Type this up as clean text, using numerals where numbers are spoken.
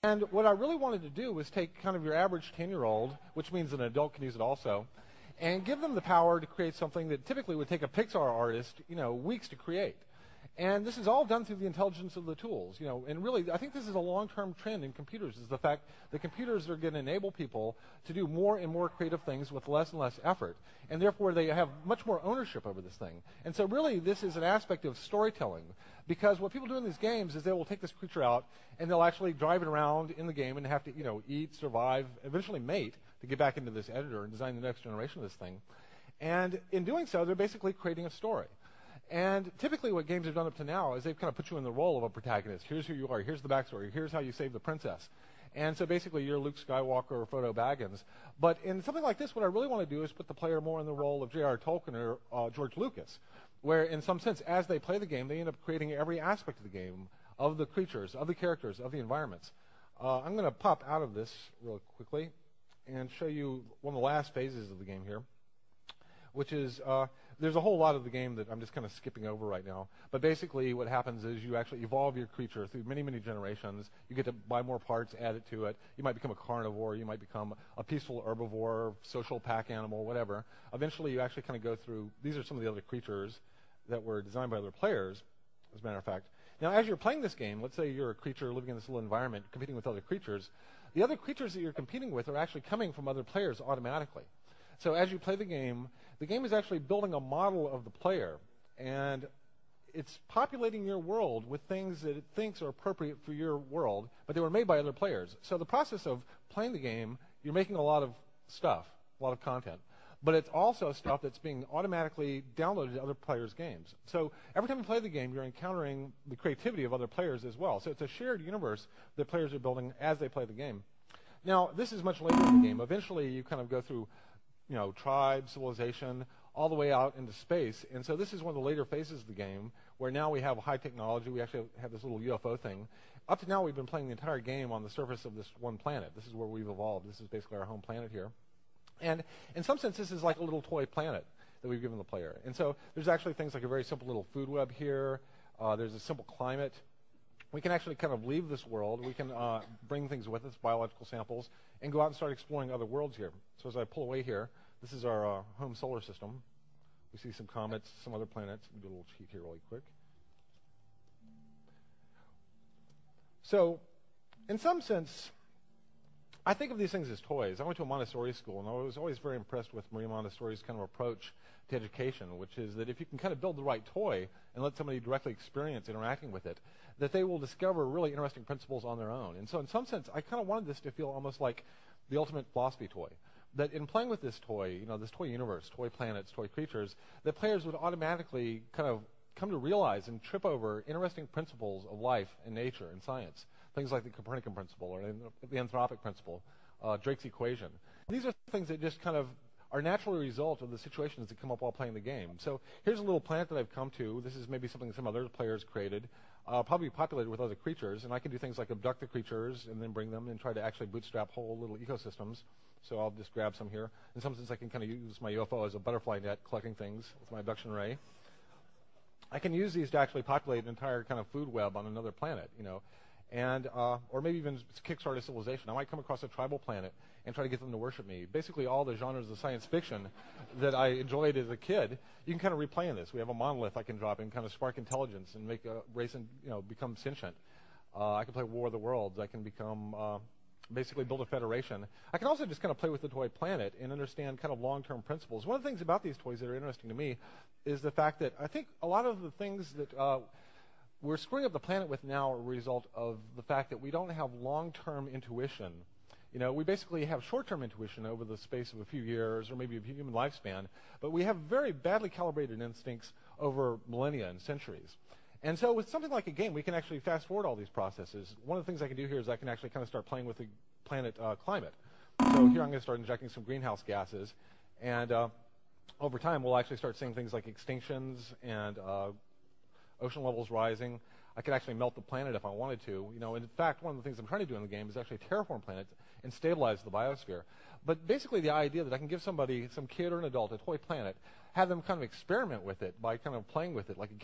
And what I really wanted to do was take kind of your average 10-year-old, which means an adult can use it also, and give them the power to create something that typically would take a Pixar artist, weeks to create. And this is all done through the intelligence of the tools, and really, I think this is a long-term trend in computers, is the fact that computers are going to enable people to do more and more creative things with less and less effort, and therefore they have much more ownership over this thing. And so really, this is an aspect of storytelling, because what people do in these games is they will take this creature out, and they'll actually drive it around in the game and have to, eat, survive, eventually mate to get back into this editor and design the next generation of this thing. And in doing so, they're basically creating a story. And typically what games have done up to now is they've kind of put you in the role of a protagonist. Here's who you are. Here's the backstory. Here's how you save the princess. And so basically you're Luke Skywalker or Frodo Baggins. But in something like this, what I really want to do is put the player more in the role of J.R. Tolkien or George Lucas, where in some sense, as they play the game, they end up creating every aspect of the game, of the creatures, of the characters, of the environments. I'm going to pop out of this real quickly and show you one of the last phases of the game here, which is there's a whole lot of the game that I'm just kind of skipping over right now. But basically what happens is you actually evolve your creature through many, many generations. You get to buy more parts, add it to it. You might become a carnivore. You might become a peaceful herbivore, social pack animal, whatever. Eventually you actually kind of go through, these are some of the other creatures that were designed by other players, as a matter of fact. Now, as you're playing this game, let's say you're a creature living in this little environment, competing with other creatures. The other creatures that you're competing with are actually coming from other players automatically. So as you play the game is actually building a model of the player, and it's populating your world with things that it thinks are appropriate for your world, but they were made by other players. So the process of playing the game, you're making a lot of stuff, a lot of content, but it's also stuff that's being automatically downloaded to other players' games. So every time you play the game, you're encountering the creativity of other players as well. So it's a shared universe that players are building as they play the game. Now, this is much later in the game. Eventually, you kind of go through tribe, civilization, all the way out into space. And so this is one of the later phases of the game where now we have high technology. We actually have this little UFO thing. Up to now, we've been playing the entire game on the surface of this one planet. This is where we've evolved. This is basically our home planet here. And in some sense, this is like a little toy planet that we've given the player. And so there's actually things like a very simple little food web here. There's a simple climate. We can actually kind of leave this world. We can bring things with us, biological samples, and go out and start exploring other worlds here. So as I pull away here, this is our home solar system. We see some comets, some other planets. Let me do a little cheat here really quick. So in some sense, I think of these things as toys. I went to a Montessori school, and I was always very impressed with Maria Montessori's kind of approach to education, which is that if you can kind of build the right toy and let somebody directly experience interacting with it, that they will discover really interesting principles on their own. And so in some sense, I kind of wanted this to feel almost like the ultimate philosophy toy. That in playing with this toy, this toy universe, toy planets, toy creatures, that players would automatically kind of come to realize and trip over interesting principles of life and nature and science. Things like the Copernican principle or the anthropic principle, Drake's equation. These are things that just kind of are naturally a result of the situations that come up while playing the game. So here's a little planet that I've come to. This is maybe something some other players created, probably populated with other creatures, and I can do things like abduct the creatures and then bring them and try to actually bootstrap whole little ecosystems. So I'll just grab some here. In some sense, I can kind of use my UFO as a butterfly net, collecting things with my abduction ray. I can use these to actually populate an entire kind of food web on another planet, and or maybe even kickstart a civilization. I might come across a tribal planet and try to get them to worship me. Basically, all the genres of science fiction that I enjoyed as a kid, you can kind of replay in this. We have a monolith I can drop in, kind of spark intelligence and make a race and become sentient. I can play War of the Worlds. I can become basically build a federation. I can also just kind of play with the toy planet and understand kind of long-term principles. One of the things about these toys that are interesting to me is the fact that I think a lot of the things that we're screwing up the planet with now are a result of the fact that we don't have long-term intuition. We basically have short-term intuition over the space of a few years or maybe a human lifespan, but we have very badly calibrated instincts over millennia and centuries. And so with something like a game, we can actually fast-forward all these processes. One of the things I can do here is I can actually kind of start playing with the planet climate. So here I'm going to start injecting some greenhouse gases, and over time we'll actually start seeing things like extinctions and ocean levels rising. I could actually melt the planet if I wanted to. In fact, one of the things I'm trying to do in the game is actually terraform planets and stabilize the biosphere. But basically the idea that I can give somebody, some kid or an adult, a toy planet, have them kind of experiment with it by kind of playing with it like a